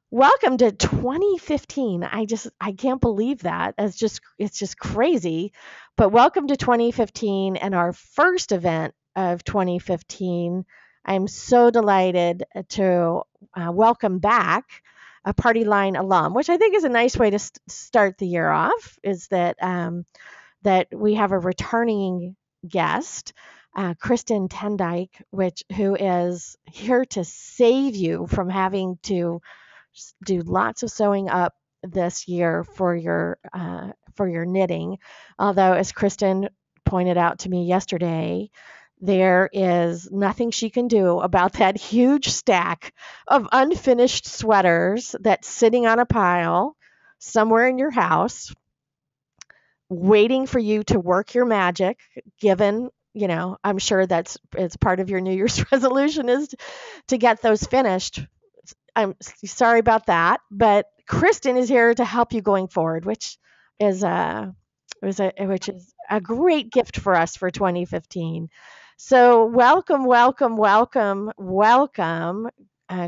Welcome to 2015. I can't believe that. It's just crazy. But welcome to 2015 and our first event of 2015. I'm so delighted to welcome back a Party Line alum, which I think is a nice way to start the year off. Is that we have a returning guest, Kristen TenDyke, who is here to save you from having to do lots of sewing up this year for your knitting. Although, as Kristen pointed out to me yesterday, there is nothing she can do about that huge stack of unfinished sweaters that's sitting on a pile somewhere in your house, waiting for you to work your magic. Given, I'm sure it's part of your New Year's resolution is to get those finished. I'm sorry about that, but Kristen is here to help you going forward, is a which is a great gift for us for 2015. So welcome, welcome, welcome, welcome,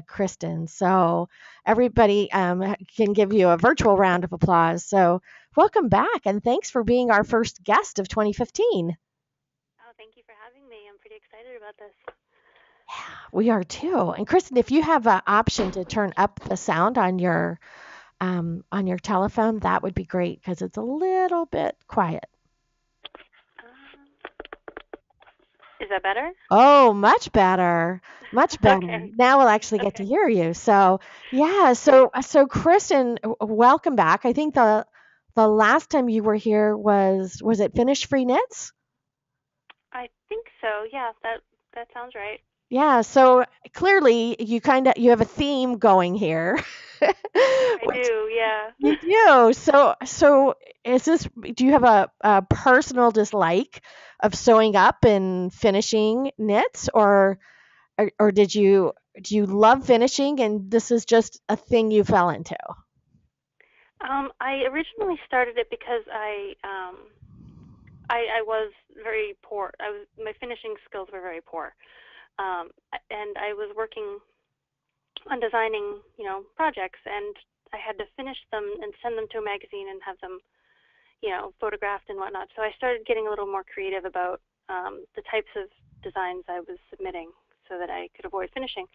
Kristen. So everybody can give you a virtual round of applause. So welcome back, and thanks for being our first guest of 2015. Oh, thank you for having me. I'm pretty excited about this. We are too. And Kristen, if you have an option to turn up the sound on your telephone, that would be great because it's a little bit quiet. Um, is that better? Oh, much better. Much better. Okay. Now we'll actually get to Okay. hear you. So, yeah, so Kristen, welcome back. I think the last time you were here was it Finish Free Knits? I think so. Yeah, that sounds right. Yeah, so clearly you have a theme going here. I Which do. Yeah. you do. So do you have a personal dislike of sewing up and finishing knits, or do you love finishing and this is just a thing you fell into? I originally started it because I was very poor. My finishing skills were very poor. And I was working on designing, projects, and I had to finish them and send them to a magazine and have them, photographed and whatnot. So I started getting a little more creative about the types of designs I was submitting so that I could avoid finishing.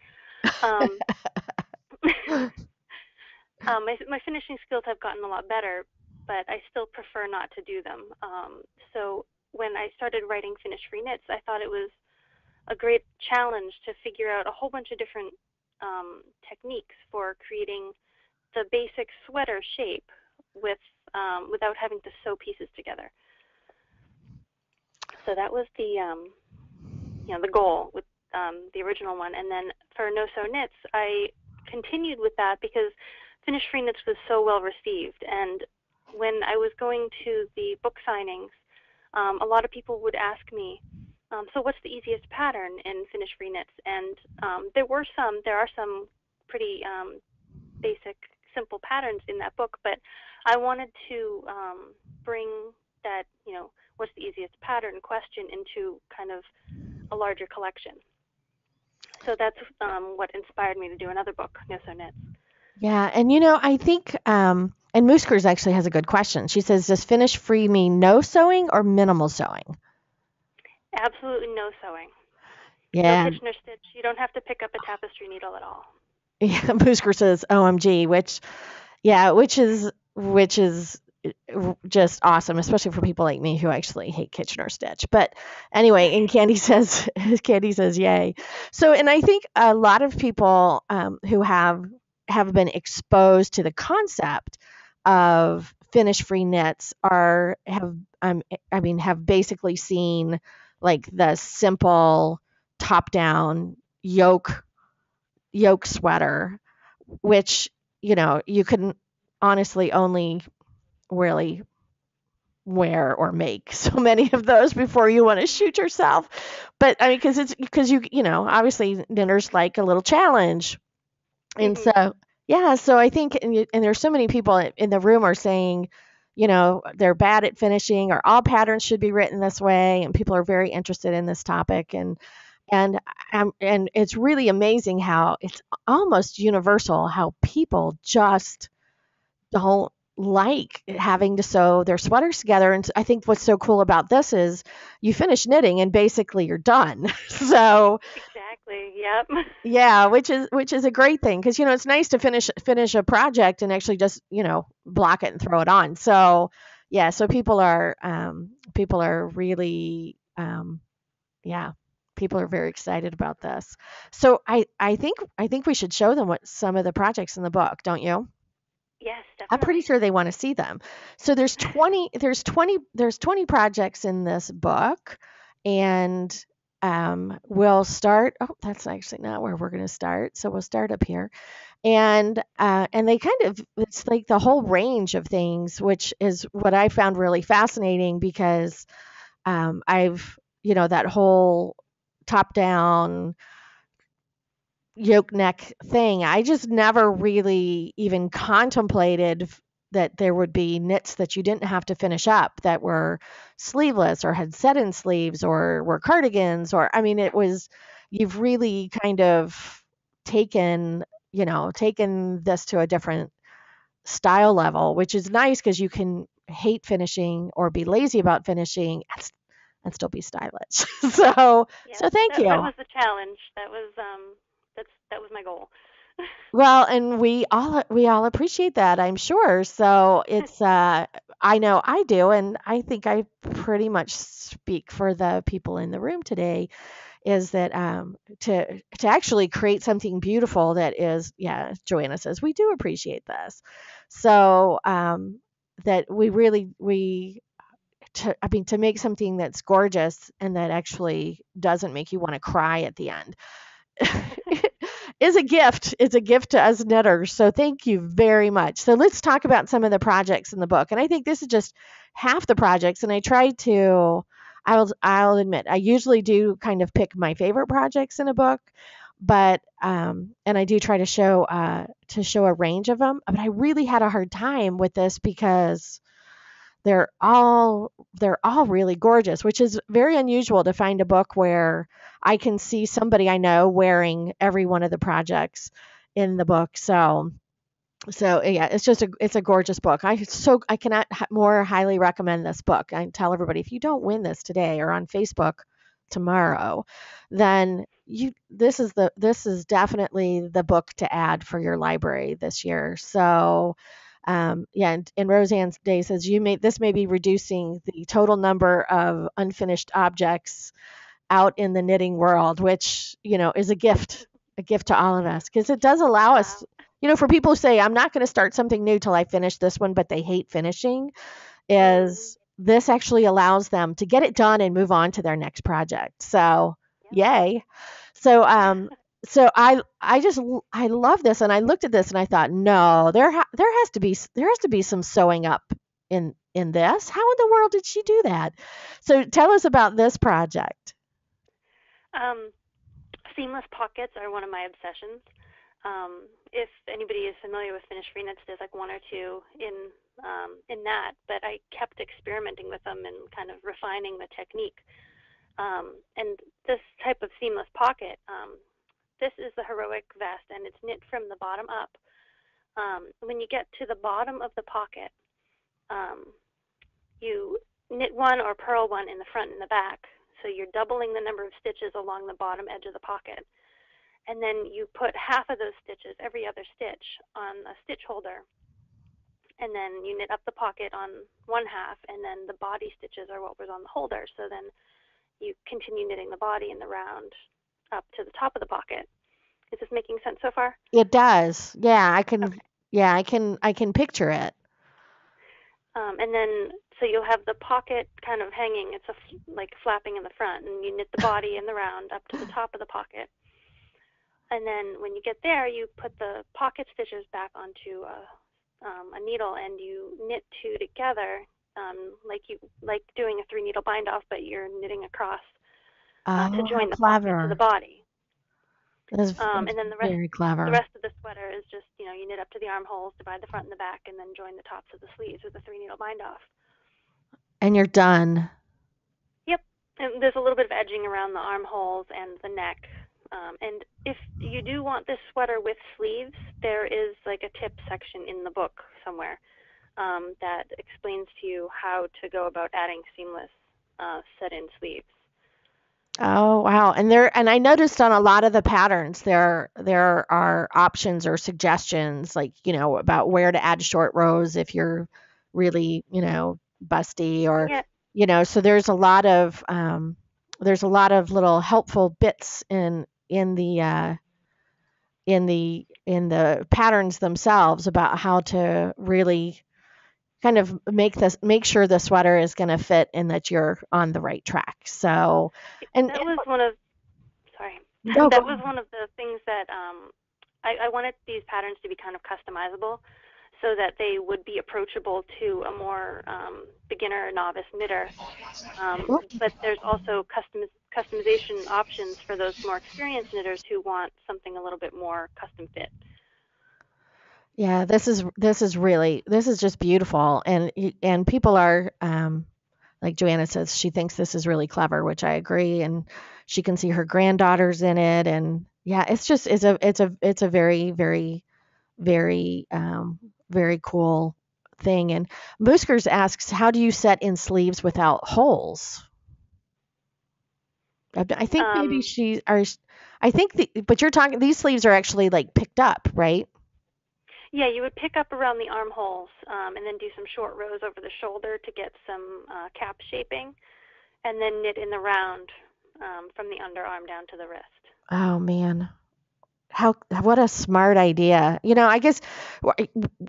Um, my finishing skills have gotten a lot better, but I still prefer not to do them. So when I started writing Finish Free Knits, I thought it was a great challenge to figure out a whole bunch of different techniques for creating the basic sweater shape with without having to sew pieces together. So that was the goal with the original one. And then for No Sew Knits, I continued with that because Finish Free Knits was so well received. And when I was going to the book signings, a lot of people would ask me, so what's the easiest pattern in Finish Free Knits? And there are some pretty basic, simple patterns in that book, but I wanted to bring that, what's the easiest pattern question into kind of a larger collection. So that's what inspired me to do another book, No Sew Knits. Yeah, and I think and Mooskers actually has a good question. She says, does finish free mean no sewing or minimal sewing? Absolutely no sewing. No Yeah. Kitchener stitch. You don't have to pick up a tapestry needle at all. Yeah, Moosker says OMG, which is just awesome, especially for people like me who actually hate Kitchener stitch. But anyway, and Candy says Candy says yay. So, and I think a lot of people who have been exposed to the concept of finish free knits are have I mean have basically seen like the simple top down yoke sweater, which you can honestly only really wear or make so many of those before you want to shoot yourself. But I mean, because obviously knitters like a little challenge, and Mhm. so yeah, so I think and there's so many people in the room are saying, they're bad at finishing or all patterns should be written this way, and people are very interested in this topic. And And it's really amazing how it's almost universal how people just don't like having to sew their sweaters together. And I think what's so cool about this is you finish knitting and basically you're done. So Exactly. Yep. yeah, which is a great thing because it's nice to finish a project and actually just block it and throw it on. So yeah, so people are really yeah, people are very excited about this. So I think we should show them what some of the projects in the book, don't you? Yes, I'm pretty definitely. sure they want to see them. So there's 20 projects in this book, and we'll start. Oh, that's actually not where we're going to start. So we'll start up here, and they kind of it's like the whole range of things, which is what I found really fascinating because I've that whole top down yoke neck thing. I just never really even contemplated that there would be knits that you didn't have to finish up that were sleeveless or had set in sleeves or were cardigans or I mean it was you've really kind of taken this to a different style level, which is nice because you can hate finishing or be lazy about finishing and still be stylish. so Yes, so thank that you. was the challenge. That was my goal. Well, and we all appreciate that, I'm sure. So it's I know I do, and I think I pretty much speak for the people in the room today, is that to actually create something beautiful that is, yeah, Joanna says, we do appreciate this. So that we really we to I mean to make something that's gorgeous and that actually doesn't make you want to cry at the end is a gift. It's a gift to us knitters. So thank you very much. So let's talk about some of the projects in the book. And I think this is just half the projects. And I try to, I'll admit, I usually do kind of pick my favorite projects in a book, but and I do try to show a range of them. But I really had a hard time with this because they're all really gorgeous, which is very unusual to find a book where I can see somebody I know wearing every one of the projects in the book. So yeah, it's a gorgeous book. I cannot more highly recommend this book. I tell everybody if you don't win this today or on Facebook tomorrow, then you this is definitely the book to add for your library this year. So yeah, and Roseanne's Day says this may be reducing the total number of unfinished objects out in the knitting world, which is a gift to all of us because it does allow us, Wow. for people who say I'm not going to start something new till I finish this one, but they hate finishing, Mm. is this actually allows them to get it done and move on to their next project. So yay. So I love this, and I looked at this and I thought, no, there has to be some sewing up in this. How in the world did she do that? So tell us about this project. Um, Seamless pockets are one of my obsessions. If anybody is familiar with finished free knits, there's like one or two in that, but I kept experimenting with them and kind of refining the technique. And this type of seamless pocket, this is the heroic vest, and it's knit from the bottom up. When you get to the bottom of the pocket, um, you knit one or purl one in the front and the back, so you're doubling the number of stitches along the bottom edge of the pocket. And then you put half of those stitches, every other stitch, on a stitch holder, and then you knit up the pocket on one half, and then the body stitches are what was on the holder. So then you continue knitting the body in the round up to the top of the pocket. Is this making sense so far? It does. Yeah, I Okay. can. Yeah, I can picture it. And then, so you'll have the pocket kind of hanging. It's like flapping in the front, and you knit the body in the round up to the top of the pocket. And then when you get there, you put the pocket stitches back onto a needle, and you knit two together, like doing a 3 needle bind off, but you're knitting across to Oh, how join the pocket to the clever. body. That's And then very the clever. rest of the sweater is just, you knit up to the armholes, divide the front and the back, and then join the tops of the sleeves with a 3 needle bind off. And you're done. Yep. And there's a little bit of edging around the armholes and the neck. And if you do want this sweater with sleeves, there is like a tip section in the book somewhere that explains to you how to go about adding seamless set-in sleeves. Oh, wow. And I noticed on a lot of the patterns there are options or suggestions like, about where to add short rows if you're really, busty or, Yeah. so there's a lot of little helpful bits in the patterns themselves about how to really kind of make sure the sweater is going to fit and that you're on the right track. So, and That was one of sorry. no, go That was ahead. one of the things that I wanted these patterns to be kind of customizable so that they would be approachable to a more beginner novice knitter. But there's also customization options for those more experienced knitters who want something a little bit more custom fit. Yeah, this is just beautiful, and people are like Joanna says, she thinks this is really clever, which I agree, and she can see her granddaughters in it, and yeah, it's a very very cool thing. And Mooskers asks, how do you set in sleeves without holes? I think maybe Um, she are. I think but you're talking these sleeves are actually like picked up, right? yeah, you would pick up around the armholes and then do some short rows over the shoulder to get some cap shaping, and then knit in the round from the underarm down to the wrist. Oh man. What a smart idea. I guess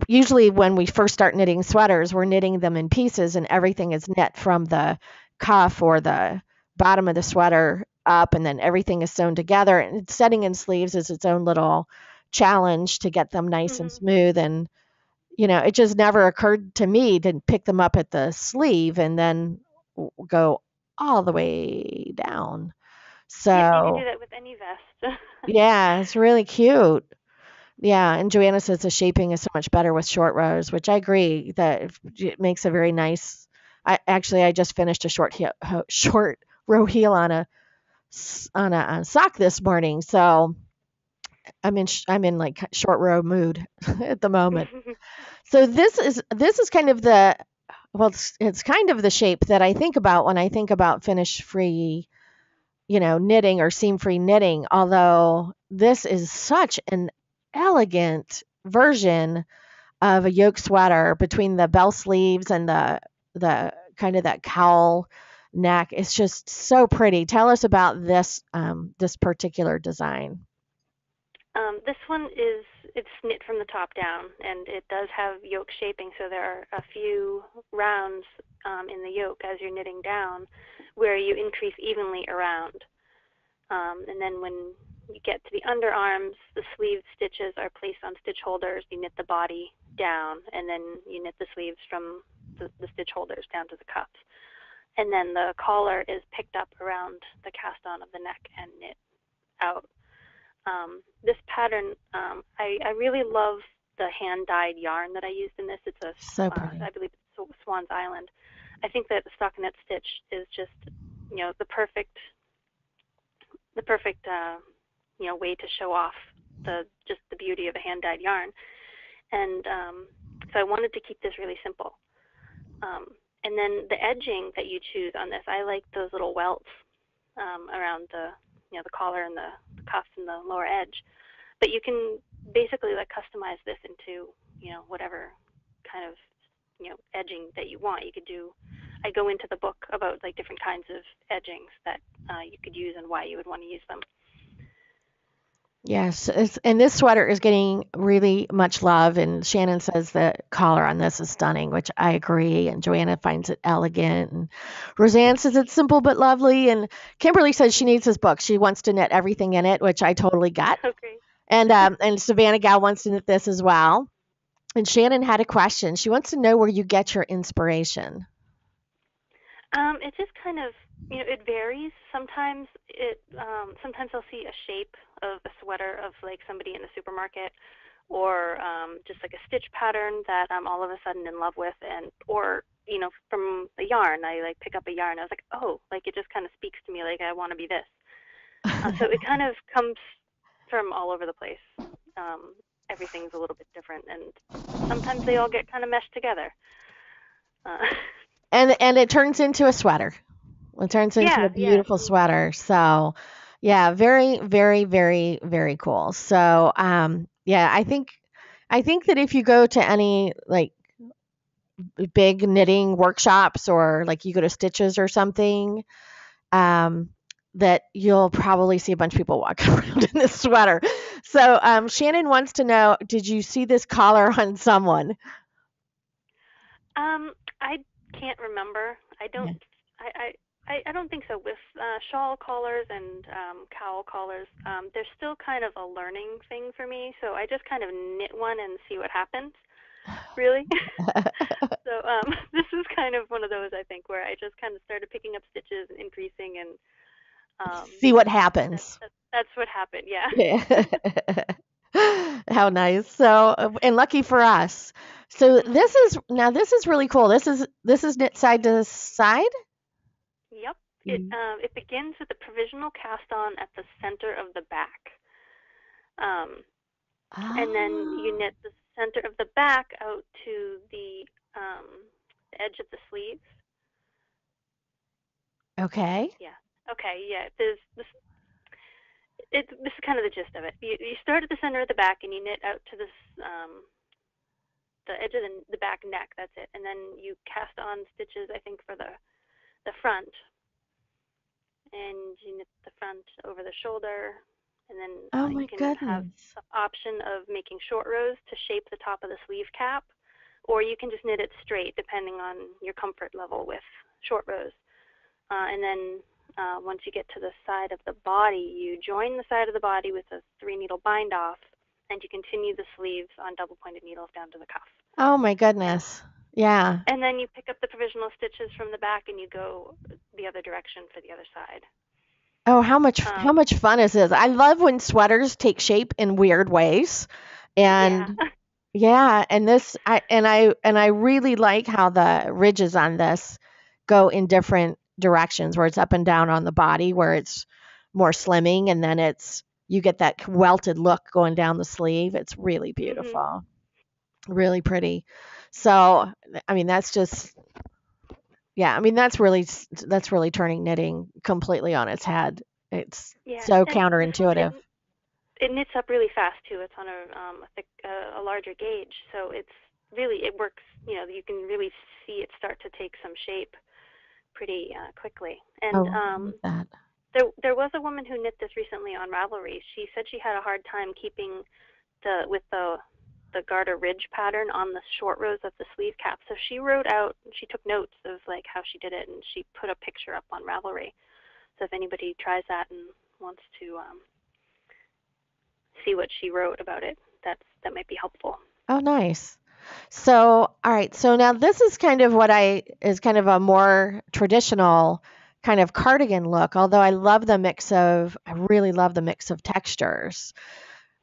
usually when we first start knitting sweaters, we're knitting them in pieces and everything is knit from the cuff or the bottom of the sweater up and then everything is sewn together. And setting in sleeves is its own little challenge to get them nice and Hmm. smooth. And, it just never occurred to me to pick them up at the sleeve and then go all the way down. Yep, you can do So, that with any vest. yeah, it's really cute. Yeah, and Joanna says the shaping is so much better with short rows, which I agree that it makes a very nice. I just finished a short row heel on a sock this morning, so I'm in like short row mood at the moment. So this is kind of the well, it's kind of the shape that I think about when I think about finish free, knitting or seam free knitting. Although this is such an elegant version of a yoke sweater between the bell sleeves and the kind of that cowl neck. It's just so pretty. Tell us about this particular design. This one it's knit from the top down, and it does have yoke shaping, so there are a few rounds in the yoke as you're knitting down where you increase evenly around. And then when you get to the underarms, the sleeve stitches are placed on stitch holders. You knit the body down, and then you knit the sleeves from the stitch holders down to the cuffs. And then the collar is picked up around the cast on of the neck and knit out. This pattern, I really love the hand-dyed yarn that I used in this. It's So pretty. I believe it's Swan's Island. I think that the stockinette stitch is just, the perfect way to show off the beauty of a hand-dyed yarn. And so I wanted to keep this really simple. Um, and then the edging that you choose on this, I like those little welts around the collar and the cuffs and the lower edge. But you can basically like customize this into whatever kind of edging that you want. You could do. I go into the book about like different kinds of edgings that you could use and why you would want to use them. Yes, and this sweater is getting really much love. And Shannon says the collar on this is stunning, which I agree. And Joanna finds it elegant. And Roseanne says it's simple but lovely. And Kimberly says she needs this book. She wants to knit everything in it, which I totally get. Okay. And Savannah Gal wants to knit this as well. And Shannon had a question. She wants to know where you get your inspiration. It just kind of, it varies. Sometimes I'll see a shape of a sweater of like somebody in the supermarket, or just like a stitch pattern that I'm all of a sudden in love with, or from a yarn. I like pick up a yarn. I was like, oh, like it just kind of speaks to me. Like I want to be this. So it kind of comes from all over the place. Um, Everything's a little bit different, and sometimes they all get kind of meshed together. Uh, And it turns into a sweater. It turns into a yeah, yeah. beautiful sweater. So, yeah, very, very, very, very cool. So, yeah, I think that if you go to any like big knitting workshops or like you go to Stitches or something, um, that you'll probably see a bunch of people walking around in this sweater. So, Shannon wants to know, did you see this collar on someone? I can't remember. I don't. Yeah. I don't think so. With shawl collars and cowl collars, they're still kind of a learning thing for me. So I just kind of knit one and see what happens. Really. So this is kind of one of those I think where I just kind of started picking up stitches and increasing, and um, See what that, happens. that that's what happened. Yeah. Yeah. How nice. So, and lucky for us. So Mhm. this is really cool. This is knit side to side. Yep. Mm. It begins with a provisional cast on at the center of the back. Um, and then you Ah, knit the center of the back out to the edge of the sleeves. okay. Yeah. Okay. Yeah. This is kind of the gist of it. You start at the center of the back and you knit out to the edge of the back neck. That's it. And then you cast on stitches. I think for the front, and you knit the front over the shoulder, and then Oh you my can have goodness. the option of making short rows to shape the top of the sleeve cap, or you can just knit it straight depending on your comfort level with short rows. And then once you get to the side of the body, you join the side of the body with a 3-needle bind off, and you continue the sleeves on double pointed needles down to the cuff. Oh my And goodness. Yeah. and then you pick up the provisional stitches from the back and you go the other direction for the other side. Oh, how much Um, fun is this? I love when sweaters take shape in weird ways. yeah. And yeah, and this I really like how the ridges on this go in different directions where it's up and down on the body where it's more slimming and then it's you get that welted look going down the sleeve. It's really Mhm. beautiful. Really pretty. So, I mean, that's just yeah, I mean that's really turning knitting completely on its head. It's Yeah, so and this one counterintuitive. it knits up really fast too. It's on a thick a larger gauge, so it works. You can really see it start to take some shape pretty quickly. And Oh, I love that. there was a woman who knit this recently on Ravelry. She said she had a hard time keeping the garter ridge pattern on the short rows of the sleeve cap. So she took notes of like how she did it, and she put a picture up on Ravelry. So if anybody tries that and wants to see what she wrote about it, that might be helpful. Oh, nice. So, all right. So now this is kind of what I is kind of a more traditional kind of cardigan look, although I really love the mix of textures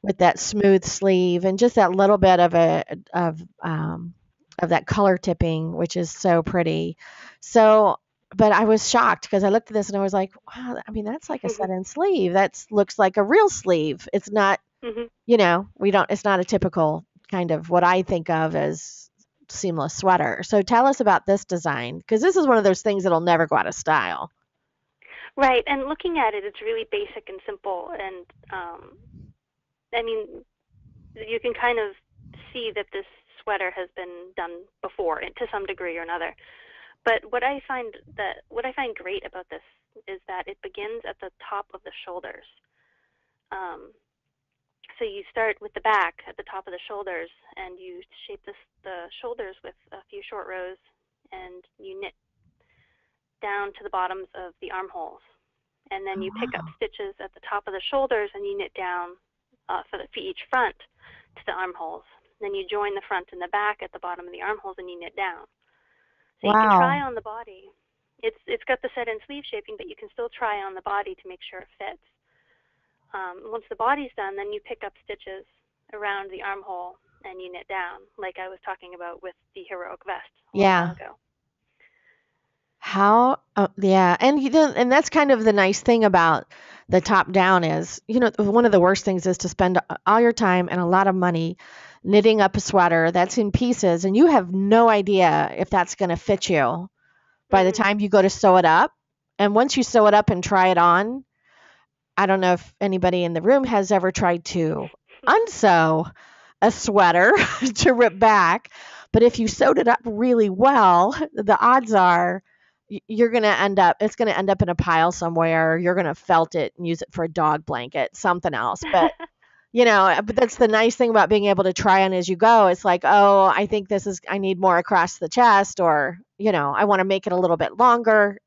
with that smooth sleeve and just that little bit of that color tipping, which is so pretty. So, but I was shocked because I looked at this and I was like, wow, I mean, that's like a set in sleeve. That looks like a real sleeve. It's not, Mhm. it's not a typical kind of what I think of as seamless sweater. So tell us about this design because this is one of those things that'll never go out of style. Right, and looking at it, it's really basic and simple, and I mean, you can kind of see that this sweater has been done before to some degree or another. But what I find great about this is that it begins at the top of the shoulders. Um, so you start with the back at the top of the shoulders, and you shape the shoulders with a few short rows, and you knit down to the bottoms of the armholes. And then Oh, you pick up wow. stitches at the top of the shoulders, and you knit down for each front to the armholes. Then you join the front and the back at the bottom of the armholes, and you knit down. So you can try Wow. on the body. It's got the set-in sleeve shaping, but you can still try on the body to make sure it fits. Once the body's done, then you pick up stitches around the armhole and you knit down, like I was talking about with the heroic vest a little while Yeah. ago. Yeah, and and that's kind of the nice thing about the top down is, one of the worst things is to spend all your time and a lot of money knitting up a sweater that's in pieces, and you have no idea if that's going to fit you by the Mhm. time you go to sew it up. And once you sew it up and try it on, I don't know if anybody in the room has ever tried to unsew a sweater to rip back, but if you sewed it up really well, the odds are you're going to end up it's going to end up in a pile somewhere. You're going to felt it and use it for a dog blanket, something else. But that's the nice thing about being able to try on as you go. It's like, oh, I need more across the chest, or, I want to make it a little bit longer.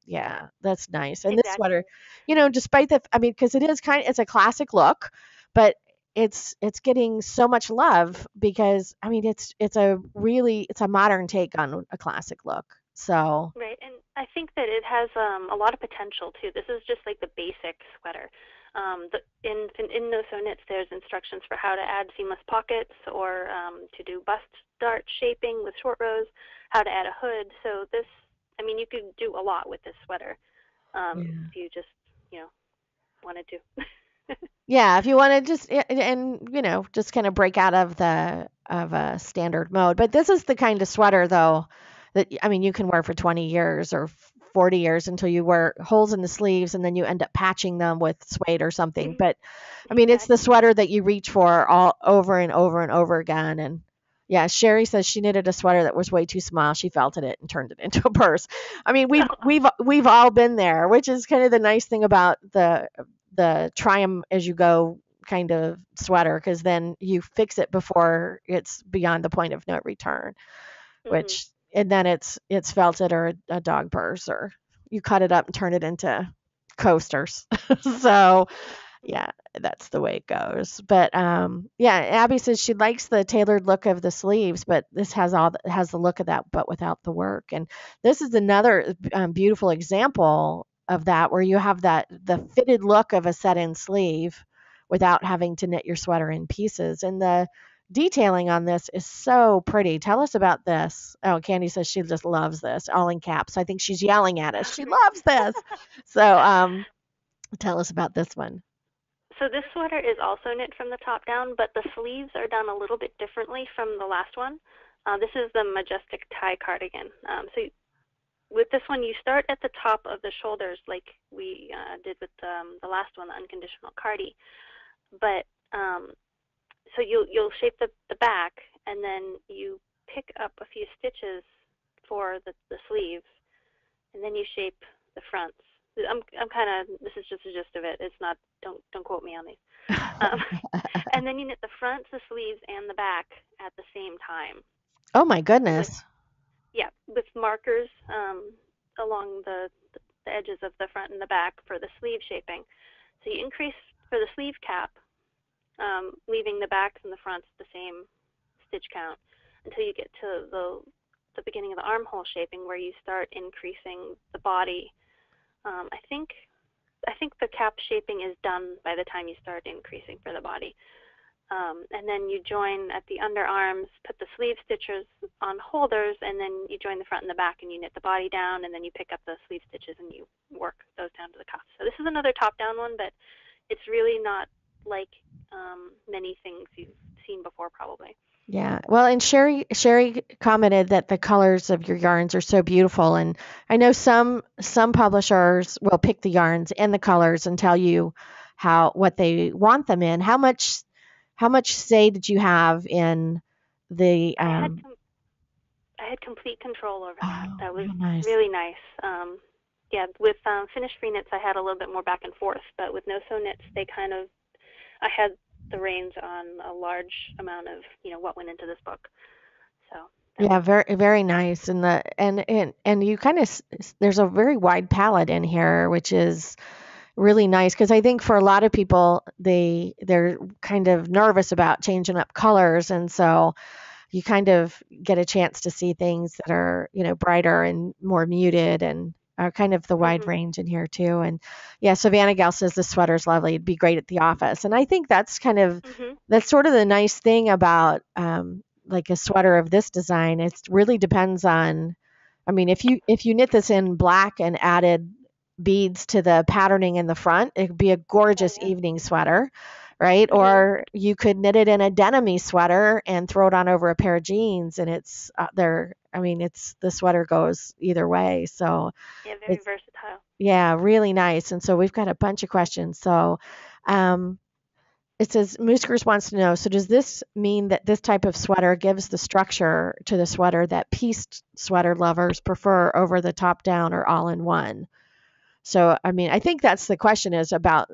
Yeah, that's nice. And this Exactly. sweater, despite because it's a classic look, but it's getting so much love because, it's a modern take on a classic look. So, Right, and I think that it has a lot of potential too. This is just like the basic sweater. In No Sew Knits, there's instructions for how to add seamless pockets or to do bust dart shaping with short rows, how to add a hood. So this, I mean, you could do a lot with this sweater yeah. if you just, you know, wanted to. Yeah, if you want to just just kind of break out of a standard mode. But this is the kind of sweater though that you can wear for 20 years or 40 years until you wear holes in the sleeves and then you end up patching them with suede or something. But it's the Exactly. sweater that you reach for all over and over and over again. And yeah, Sherry says she knitted a sweater that was way too small. She felted it and turned it into a purse. We've all been there, which is kind of the nice thing about the try 'em as you go kind of sweater, because then you fix it before it's beyond the point of no return, Mhm. which and then it's felted or a dog purse, or you cut it up and turn it into coasters. So yeah, that's the way it goes. But yeah, Abby says she likes the tailored look of the sleeves, but this has the look of that, but without the work. And this is another beautiful example of that, where you have the fitted look of a set-in sleeve without having to knit your sweater in pieces. And the detailing on this is so pretty. Tell us about this. Oh, Candy says she just loves this, all in caps. I think she's yelling at us. She loves this. So tell us about this one. So this sweater is also knit from the top down, but the sleeves are done a little bit differently from the last one. This is the Majestic Tie Cardigan. With this one, you start at the top of the shoulders like we did with the last one, the Unconditional Cardi. But so you'll shape the back, and then you pick up a few stitches for the sleeves, and then you shape the fronts. I'm kind of, this is just the gist of it. It's not, don't quote me on these. Um, and then you knit the fronts, the sleeves, and the back at the same time Oh my with, goodness. yeah, with markers along the edges of the front and the back for the sleeve shaping. So you increase for the sleeve cap, leaving the backs and the fronts the same stitch count until you get to the beginning of the armhole shaping, where you start increasing the body. I think the cap shaping is done by the time you start increasing for the body. And then you join at the underarms, put the sleeve stitches on holders, and then you join the front and the back, and you knit the body down, and then you pick up the sleeve stitches and you work those down to the cuffs. So this is another top-down one, but it's really not like many things you've seen before, probably. Yeah. Well, and Sherry commented that the colors of your yarns are so beautiful, and I know some publishers will pick the yarns and the colors and tell you what they want them in. How much say did you have in the I had I had complete control over that. oh, That was real nice. really nice. Yeah, with finished free knits, I had a little bit more back and forth, but with no sew knits, I had the reins on a large amount of what went into this book. So that Yeah, was very very nice. And you kind of there's a very wide palette in here, which is really nice, because I think for a lot of people they're kind of nervous about changing up colors, and so you kind of get a chance to see things that are, brighter and more muted, and are kind of the wide mhm range in here too. And yeah, Savannah Gal says the sweater's lovely. It'd be great at the office. And I think mhm that's sort of the nice thing about like a sweater of this design. It really depends on I mean, if you knit this in black and added beads to the patterning in the front, it could be a Oh gorgeous yeah. evening sweater, right? Mhm. Or you could knit it in a denim sweater and throw it on over a pair of jeans, and it's there. I mean, it's the sweater goes either way. So Yeah, very it's versatile. yeah, really nice. And so we've got a bunch of questions. So um, it says Mooskers wants to know, so does this mean that this type of sweater gives the structure to the sweater that pieced sweater lovers prefer over the top down or all in one? So, I mean, I think that's the question is about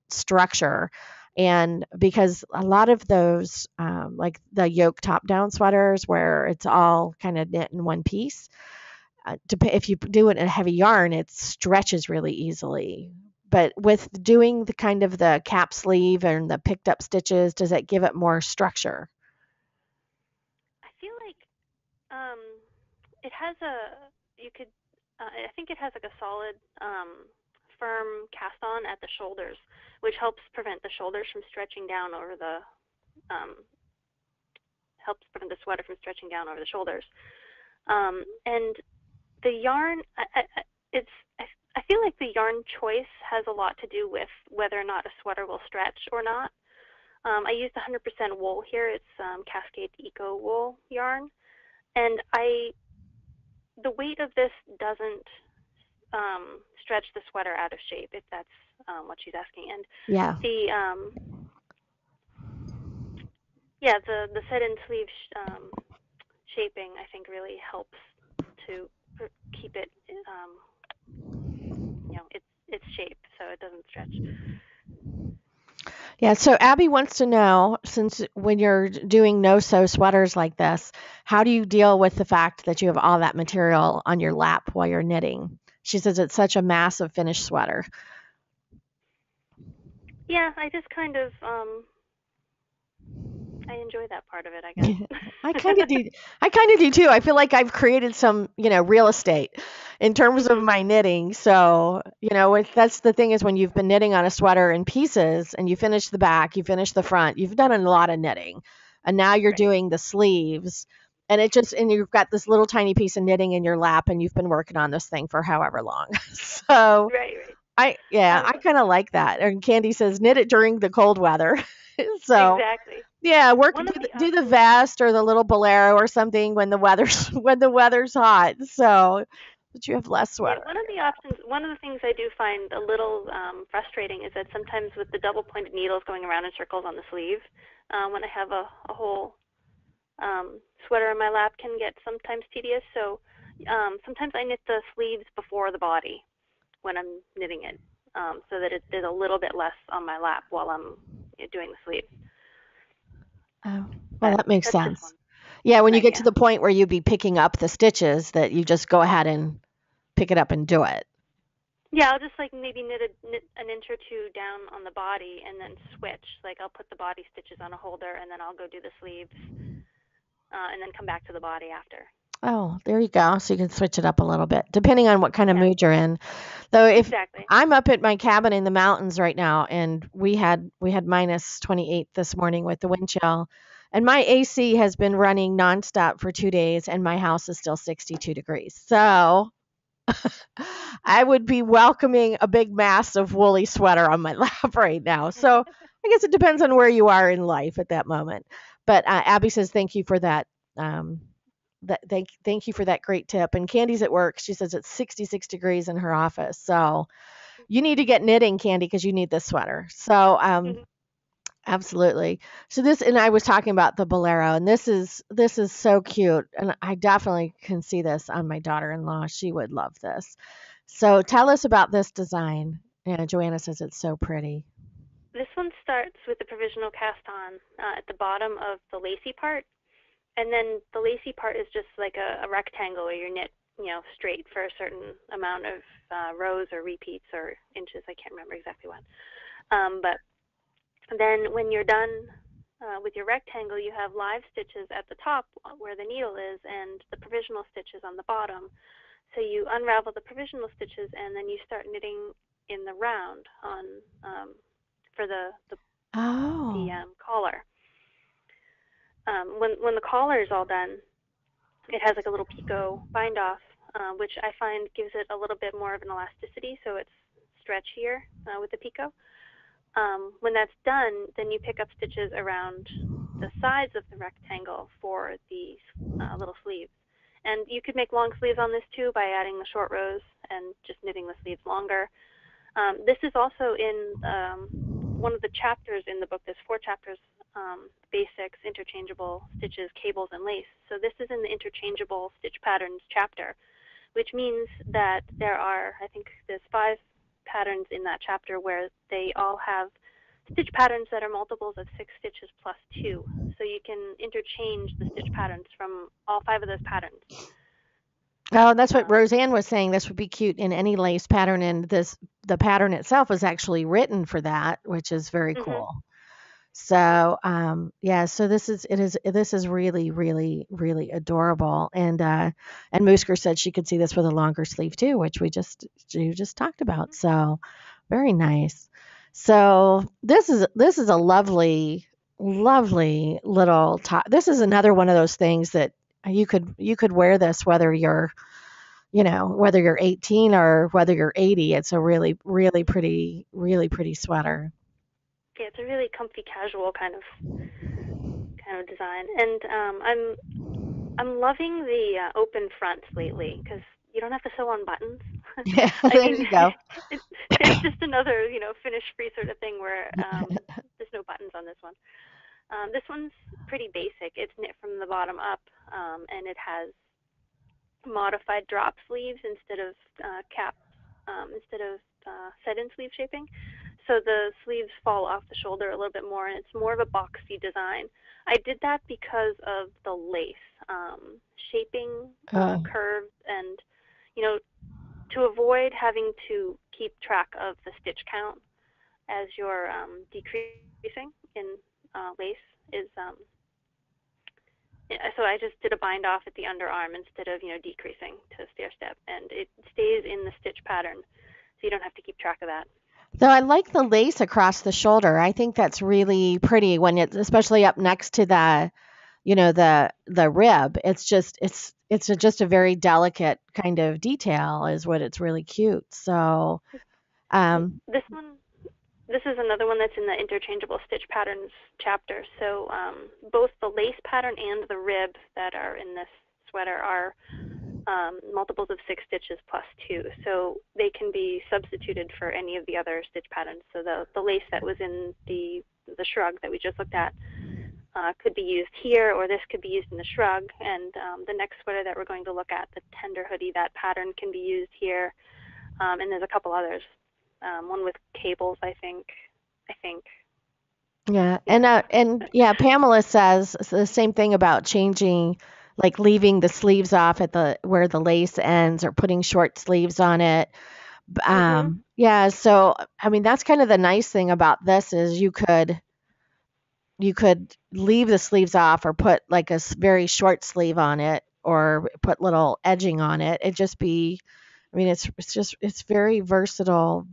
structure. And because a lot of those, like the yoke top down sweaters where it's all kind of knit in one piece, if you do it in a heavy yarn, it stretches really easily. But with doing the kind of the cap sleeve and the picked up stitches, does it give it more structure? I feel like um, it has a you could I think it has like a solid firm cast on at the shoulders, which helps prevent the shoulders from stretching down over the um, helps prevent the sweater from stretching down over the shoulders. And the yarn, it's I feel like the yarn choice has a lot to do with whether or not a sweater will stretch or not. I used 100% wool here. It's Cascade Eco Wool yarn, and the weight of this doesn't stretch the sweater out of shape, if that's what she's asking. And Yeah. the yeah, the set-in sleeve shaping I think really helps to keep it its shape so it doesn't stretch. Yeah. So Abby wants to know, since when you're doing no-sew sweaters like this, how do you deal with the fact that you have all that material on your lap while you're knitting? She says it's such a massive finished sweater. Yeah, I just kind of I enjoy that part of it, I guess. I kind of do. I kind of do too. I feel like I've created some, real estate in terms of Mhm. my knitting. So, that's the thing is when you've been knitting on a sweater in pieces and you finish the back, you finish the front, you've done a lot of knitting. And now you're Right. doing the sleeves and you've got this little tiny piece of knitting in your lap and you've been working on this thing for however long. So, Right, right. yeah, Um I kind of like that. And Candy says knit it during the cold weather. So, exactly. yeah, work One of the do the options vest or the little bolero or something when the weather's when the weather's hot. So that you have less Yeah, sweater one on of your the lap. options, one of the things I do find a little frustrating is that sometimes with the double pointed needles going around in circles on the sleeve, when I have a whole sweater in my lap can get sometimes tedious. So sometimes I knit the sleeves before the body when I'm knitting it, so that it did a little bit less on my lap while I'm doing the sleeves. Oh, well, But that makes that's just sense. one Yeah, when you get to idea. the point where you'd be picking up the stitches, that you just go ahead and pick it up and do it. Yeah, I'll just like maybe knit an inch or two down on the body and then switch. Like I'll put the body stitches on a holder and then I'll go do the sleeves and then come back to the body after. Oh, there you go. So you can switch it up a little bit, depending on what kind of Yeah, mood you're in. Though if exactly. I'm up at my cabin in the mountains right now, and we had minus 28 this morning with the wind chill, and my AC has been running nonstop for 2 days, and my house is still 62 degrees. So I would be welcoming a big mass of woolly sweater on my lap right now. So I guess it depends on where you are in life at that moment. But Abby says thank you for that. Um, thank you for that great tip. And Candy's at work. She says it's 66 degrees in her office. So you need to get knitting, Candy, because you need this sweater. So absolutely. So this, and I was talking about the bolero, and this is so cute, and I definitely can see this on my daughter-in-law. She would love this. So tell us about this design. Yeah, Joanna says it's so pretty. This one starts with the provisional cast on at the bottom of the lacy part, and then the lacy part is just like a rectangle where you knit, straight for a certain amount of rows or repeats or inches. I can't remember exactly what. But then when you're done with your rectangle, you have live stitches at the top where the needle is and the provisional stitches on the bottom. So you unravel the provisional stitches and then you start knitting in the round on for the Oh, collar. When the collar is all done, it has like a little picot bind off which I find gives it a little bit more of an elasticity, so it's stretchier with the picot. When that's done, then you pick up stitches around the sides of the rectangle for the little sleeves. And you could make long sleeves on this too by adding the short rows and just knitting the sleeves longer. This is also in one of the chapters in the book. There's 4 chapters, basics, interchangeable stitches, cables, and lace. So this is in the interchangeable stitch patterns chapter, which means that there are, I think there's 5 patterns in that chapter where they all have stitch patterns that are multiples of 6 stitches plus 2. So you can interchange the stitch patterns from all 5 of those patterns. Oh, that's what Roseanne was saying. This would be cute in any lace pattern, and the pattern itself is actually written for that, which is very cool. So, yeah, so this is really, really, really adorable. And Moosker said she could see this with a longer sleeve too, which you just talked about. So, very nice. So this is a lovely, lovely little top. This is another one of those things that you could wear this whether you're 18 or whether you're 80. It's a really, really pretty sweater. Yeah, it's a really comfy, casual kind of design, and I'm loving the open fronts lately because you don't have to sew on buttons. Yeah, there you go. It's just another finish free sort of thing where there's no buttons on this one. This one's pretty basic. It's knit from the bottom up, and it has modified drop sleeves instead of caps, instead of set-in sleeve shaping. So the sleeves fall off the shoulder a little bit more, and it's more of a boxy design. I did that because of the lace shaping curves, and to avoid having to keep track of the stitch count as you're decreasing in lace is so I just did a bind off at the underarm instead of decreasing to stair step, and it stays in the stitch pattern, so you don't have to keep track of that. So I like the lace across the shoulder. I think that's really pretty when it's especially up next to the the rib. It's just a very delicate kind of detail is what it's really cute. So this is another one that's in the interchangeable stitch patterns chapter. So both the lace pattern and the rib that are in this sweater are multiples of 6 stitches plus 2. So they can be substituted for any of the other stitch patterns. So the lace that was in the shrug that we just looked at could be used here, or this could be used in the shrug. And the next sweater that we're going to look at, the tender hoodie, that pattern can be used here. And there's a couple others. One with cables, I think. Yeah, and yeah, Pamela says the same thing about changing, like leaving the sleeves off at the where the lace ends, or putting short sleeves on it. Yeah, so I mean that's kind of the nice thing about this is you could leave the sleeves off or put like a very short sleeve on it or put little edging on it. I mean, it's very versatile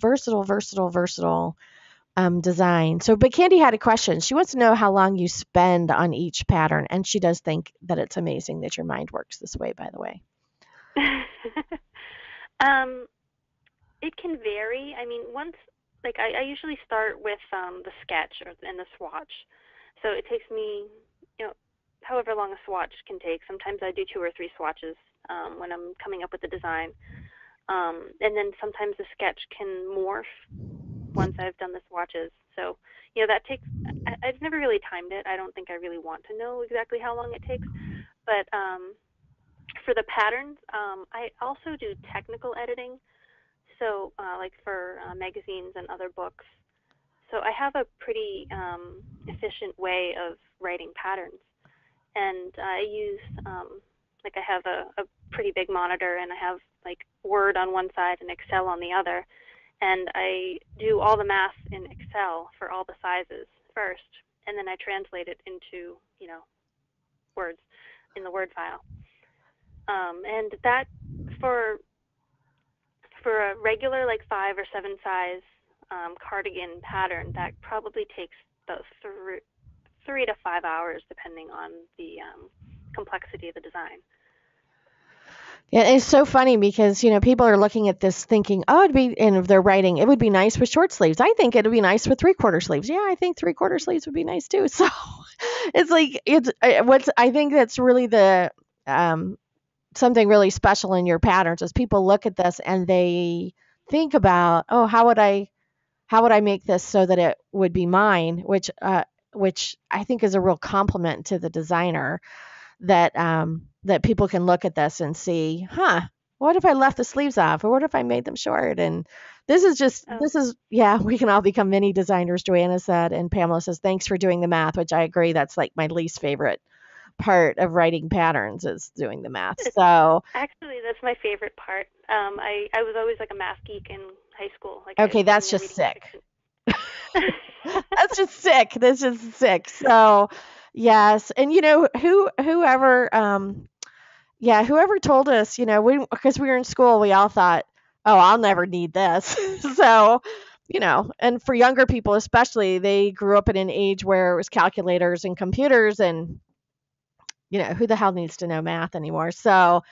design. So, but Candy had a question. She wants to know how long you spend on each pattern, and she does think that it's amazing that your mind works this way. By the way, it can vary. I mean, I usually start with the sketch and the swatch. So it takes me, however long a swatch can take. Sometimes I do 2 or 3 swatches when I'm coming up with the design. And then sometimes the sketch can morph once I've done the swatches. So, that takes, I've never really timed it. I don't think I really want to know exactly how long it takes. But for the patterns, I also do technical editing. So like for magazines and other books. So I have a pretty efficient way of writing patterns. And I use, I have a pretty big monitor, and I have like Word on one side and Excel on the other. And I do all the math in Excel for all the sizes first, and then I translate it into, words in the Word file. And that for a regular 5 or 7 size cardigan pattern, that probably takes about 3 to 5 hours, depending on the complexity of the design. Yeah, it's so funny because, people are looking at this thinking, oh, and they're writing, it would be nice with short sleeves. I think it would be nice with three-quarter sleeves. Yeah, I think three-quarter sleeves would be nice too. So it's like, I think that's really um, something really special in your patterns is people look at this and they think about, oh, how would I make this so that it would be mine, which I think is a real compliment to the designer that people can look at this and see, huh, what if I left the sleeves off, or what if I made them short? And Oh, this is, yeah, we can all become mini designers. Joanna said, and Pamela says, thanks for doing the math, which I agree. That's like my least favorite part of writing patterns is doing the math. it's, So, actually, that's my favorite part. I was always like a math geek in high school. Like I okay, was sitting that's there just reading my sick. fiction. That's just sick. That's just sick. So, yes. And whoever told us, because we were in school, we all thought, oh, I'll never need this. So, and for younger people, especially, they grew up in an age where it was calculators and computers, and, who the hell needs to know math anymore? So,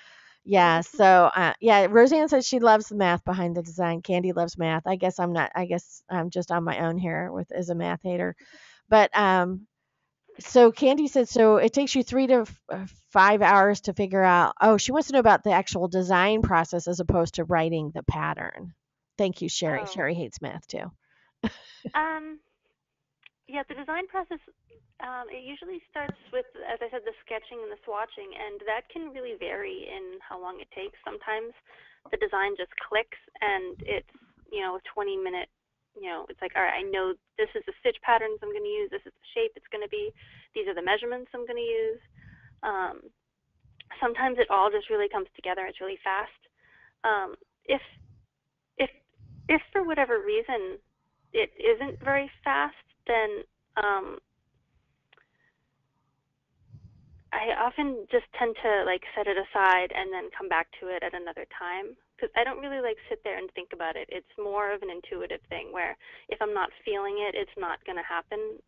yeah. So, yeah, Roseanne says she loves the math behind the design. Candy loves math. I guess I'm not, I guess I'm just on my own here as a math hater. But, so Candy said, so it takes you 3 to 5 hours to figure out. Oh, she wants to know about the actual design process as opposed to writing the pattern. Thank you, Sherry. Oh, Sherry hates math too. um, yeah, the design process, it usually starts with, as I said, the sketching and the swatching, and that can really vary in how long it takes. Sometimes the design just clicks, and it's, a 20-minute, it's like, all right, I know this is the stitch patterns I'm going to use, this is the shape it's going to be, these are the measurements I'm going to use. Um, Sometimes it all just really comes together. It's really fast. Um, if if if for whatever reason it isn't very fast, then um, I often just tend to like set it aside and then come back to it at another time because I don't really like sit there and think about it. It's more of an intuitive thing where if I'm not feeling it, it's not going to happen,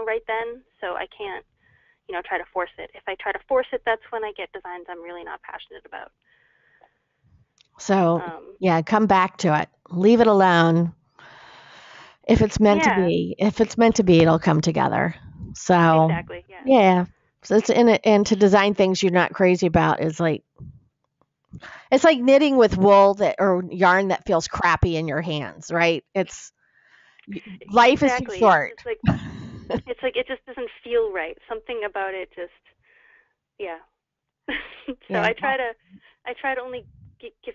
right then. So I can't, try to force it. If I try to force it, that's when I get designs I'm really not passionate about. So, Um, yeah, come back to it. Leave it alone. If it's meant to yeah, be, it'll come together. So, exactly. Yeah. yeah. So it's in it, and to design things you're not crazy about is like it's like knitting with wool that or yarn that feels crappy in your hands, right? Life is too Exactly. short. It's like it just doesn't feel right. Something about it just yeah. So Yeah. I try to only give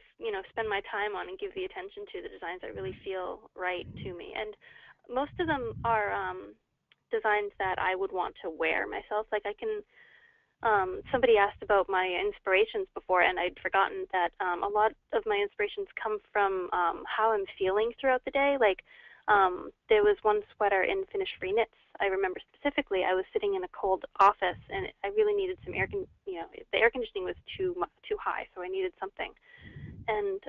spend my time on and give the attention to the designs that really feel right to me. And most of them are designs that I would want to wear myself. Like I can somebody asked about my inspirations before, and I'd forgotten that a lot of my inspirations come from how I'm feeling throughout the day. Like there was one sweater in Finish Free Knits. I remember specifically, I was sitting in a cold office, and I really needed some the air conditioning was too high, so I needed something. And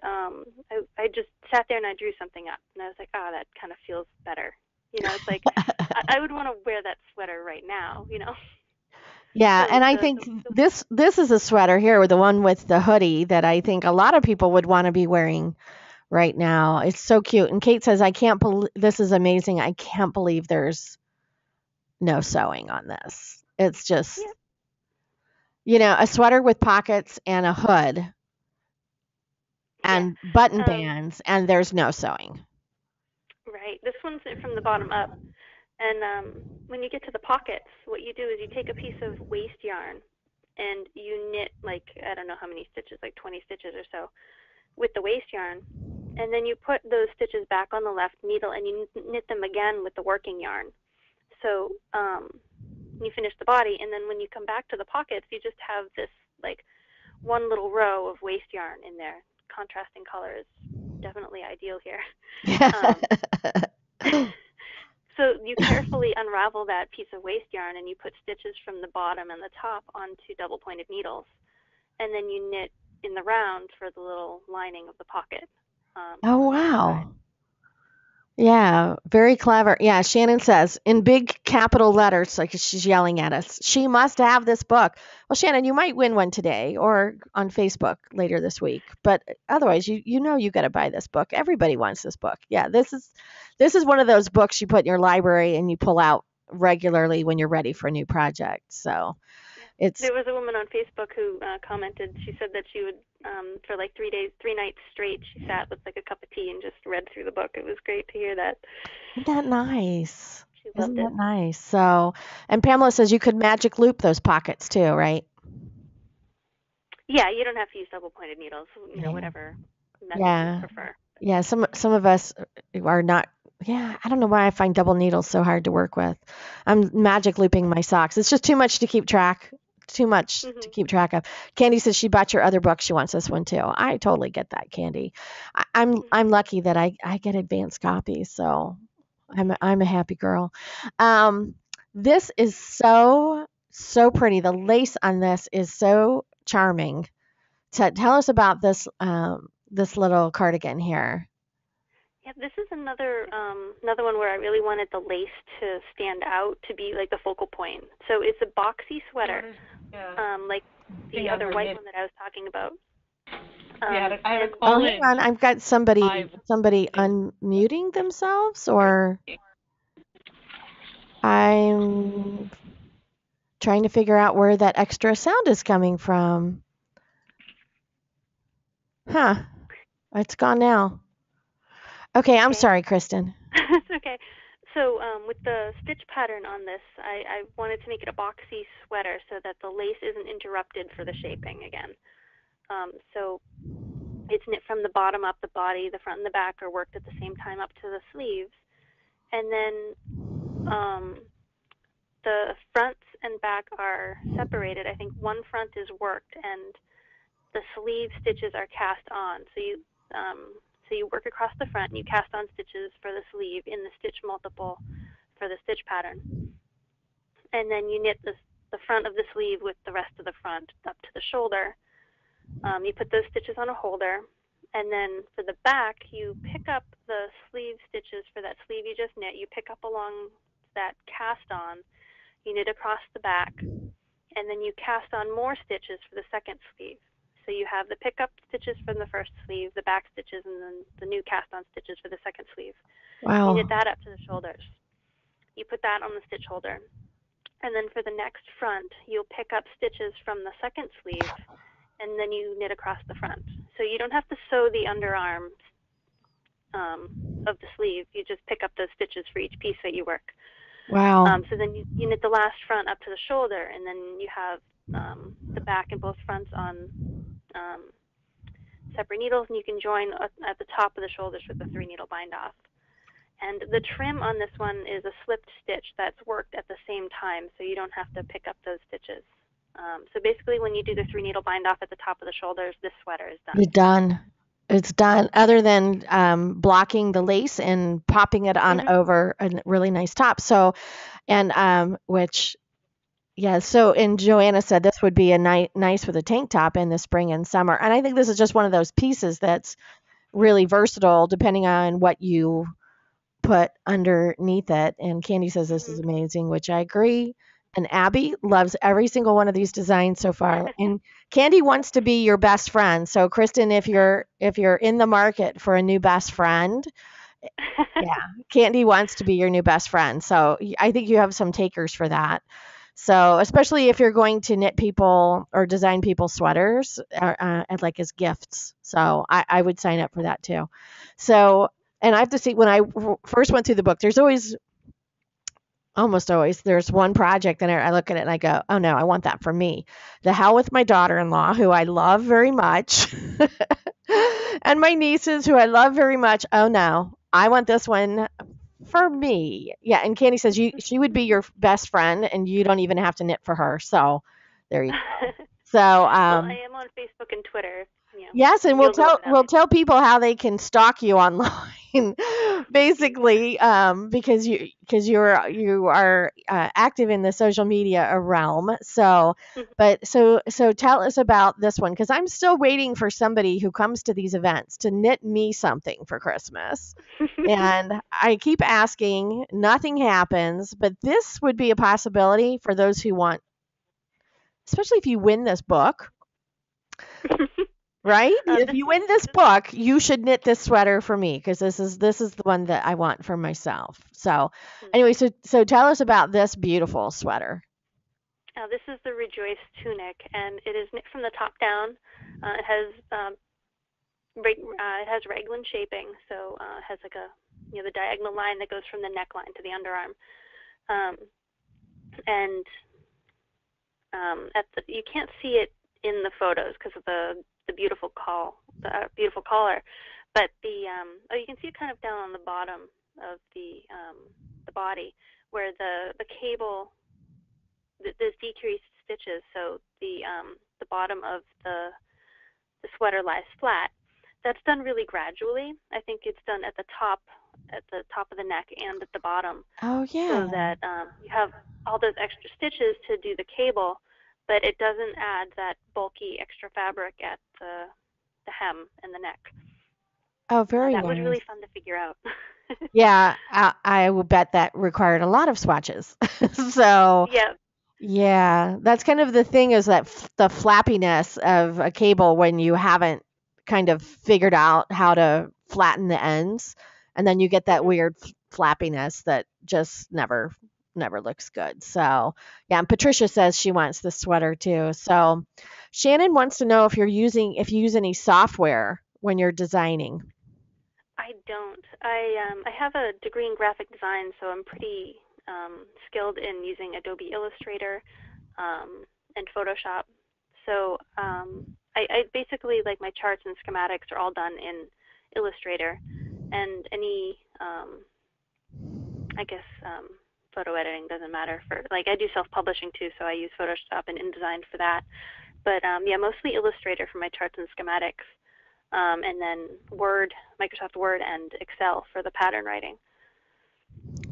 I just sat there and I drew something up, and I was like, oh, that kind of feels better. It's like I would want to wear that sweater right now. Yeah, So and I the think this is a sweater here, the one with the hoodie that I think a lot of people would want to be wearing right now. It's so cute. And Kate says, "I can't believe this is amazing. I can't believe there's no sewing on this. It's just, yeah. a sweater with pockets and a hood Yeah. and button Um, bands, and there's no sewing." right. This one's from the bottom up. And when you get to the pockets, what you do is you take a piece of waste yarn and you knit like, I don't know how many stitches, like 20 stitches or so with the waste yarn. And then you put those stitches back on the left needle and you knit them again with the working yarn. So you finish the body, and then when you come back to the pockets, you just have this like one little row of waste yarn in there. Contrasting color is definitely ideal here. Um, so you carefully unravel that piece of waste yarn and you put stitches from the bottom and the top onto double pointed needles, and then you knit in the round for the little lining of the pocket Oh, on the inside. wow. Yeah, very clever. Yeah, Shannon says in big capital letters, like she's yelling at us, she must have this book. Well, Shannon, you might win one today or on Facebook later this week. But otherwise, you know you got to buy this book. Everybody wants this book. Yeah, this is one of those books you put in your library and you pull out regularly when you're ready for a new project. So Yeah. it's There was a woman on Facebook who commented. She said that she would, for like 3 days, 3 nights straight, she sat with like a cup of tea and just read through the book. It was great to hear that. Isn't that nice? She loved Isn't it. that nice? So, and Pamela says you could magic loop those pockets too, right? Yeah, you don't have to use double-pointed needles. Yeah. Whatever method you Yeah. prefer. Yeah, some of us are not. Yeah, I don't know why I find double needles so hard to work with. I'm magic looping my socks. It's just too much to keep track. Too much to Mhm. keep track of. Candy says she bought your other book. She wants this one too. I totally get that, Candy. I'm Mhm. lucky that I get advanced copies, so I'm a happy girl. Um, this is so pretty. The lace on this is so charming. Tell us about this little cardigan here. Yeah, this is another one where I really wanted the lace to stand out, to be like the focal point. So it's a boxy sweater, like the other white one that I was talking about. I had a And Oh, call hang in. on. I've got somebody Live. somebody unmuting themselves, or I'm trying to figure out where that extra sound is coming from. Huh. It's gone now. Okay, I'm okay, sorry, Kristen. it's okay. So with the stitch pattern on this, I wanted to make it a boxy sweater so that the lace isn't interrupted for the shaping again. So it's knit from the bottom up. The body, the front and the back are worked at the same time up to the sleeves. And then um, the fronts and back are separated. I think one front is worked and the sleeve stitches are cast on. So you work across the front and you cast on stitches for the sleeve in the stitch multiple for the stitch pattern. And then you knit the front of the sleeve with the rest of the front up to the shoulder. You put those stitches on a holder, and then for the back, you pick up the sleeve stitches for that sleeve you just knit. You pick up along that cast on, you knit across the back, and then you cast on more stitches for the second sleeve. So you have the pickup stitches from the first sleeve, the back stitches, and then the new cast on stitches for the second sleeve. You knit Wow. that up to the shoulders. You put that on the stitch holder. And then for the next front, you'll pick up stitches from the second sleeve, and then you knit across the front. So you don't have to sew the underarm of the sleeve. You just pick up those stitches for each piece that you work. Wow. So then you knit the last front up to the shoulder, and then you have the back and both fronts on separate needles, and you can join at the top of the shoulders with the 3-needle bind off. And the trim on this one is a slipped stitch that's worked at the same time, so you don't have to pick up those stitches. So basically, when you do the 3-needle bind off at the top of the shoulders, this sweater is done. You're done. It's done. Other than blocking the lace and popping it on Mm-hmm. over a really nice top. So, and which, yeah. So, and Joanna said this would be a nice with a tank top in the spring and summer. And I think this is just one of those pieces that's really versatile, depending on what you put underneath it. And Candy says this is Mm-hmm. amazing, which I agree. And Abby loves every single one of these designs so far. And Candy wants to be your best friend. So Kristen, if you're in the market for a new best friend, yeah, Candy wants to be your new best friend. So I think you have some takers for that. So especially if you're going to knit people or design people sweaters and like as gifts. So I would sign up for that too. So, and I have to see when I first went through the book, there's almost always there's one project and I look at it and I go, oh no, I want that for me. The hell with my daughter-in-law, who I love very much, and my nieces, who I love very much. Oh no, I want this one for me. Yeah, and Candy says she would be your best friend, and you don't even have to knit for her. So there you go. So Well, I am on Facebook and Twitter. Yes, and you'll go over that we'll later. tell people how they can stalk you online, basically, because you are active in the social media realm. So, so tell us about this one, because I'm still waiting for somebody who comes to these events to knit me something for Christmas, and I keep asking, nothing happens. But this would be a possibility for those who want, especially if you win this book. Right? If you win this book, you should knit this sweater for me, because this is the one that I want for myself. So, anyway, so tell us about this beautiful sweater. This is the Rejoice tunic, and it is knit from the top down. It has raglan shaping, so it has like the diagonal line that goes from the neckline to the underarm, and you can't see it in the photos because of the beautiful beautiful collar, but you can see it kind of down on the bottom of the body, where the cable, there's decreased stitches, so the bottom of the sweater lies flat. That's done really gradually. I think it's done at the top of the neck and at the bottom. Oh yeah. So that you have all those extra stitches to do the cable, but it doesn't add that bulky extra fabric at the hem and the neck. Oh, very nice. That was really fun to figure out. Yeah, I will bet that required a lot of swatches. So yeah, that's kind of the thing, is that the flappiness of a cable when you haven't kind of figured out how to flatten the ends, and then you get that weird flappiness that just never looks good. So yeah, and Patricia says she wants this sweater too. So Shannon wants to know if you use any software when you're designing. I don't. I have a degree in graphic design, so I'm pretty skilled in using Adobe Illustrator and Photoshop. So I basically, like, my charts and schematics are all done in Illustrator, and any photo editing doesn't matter for, like, I do self-publishing too, so I use Photoshop and InDesign for that. But mostly Illustrator for my charts and schematics. And then Microsoft Word and Excel for the pattern writing.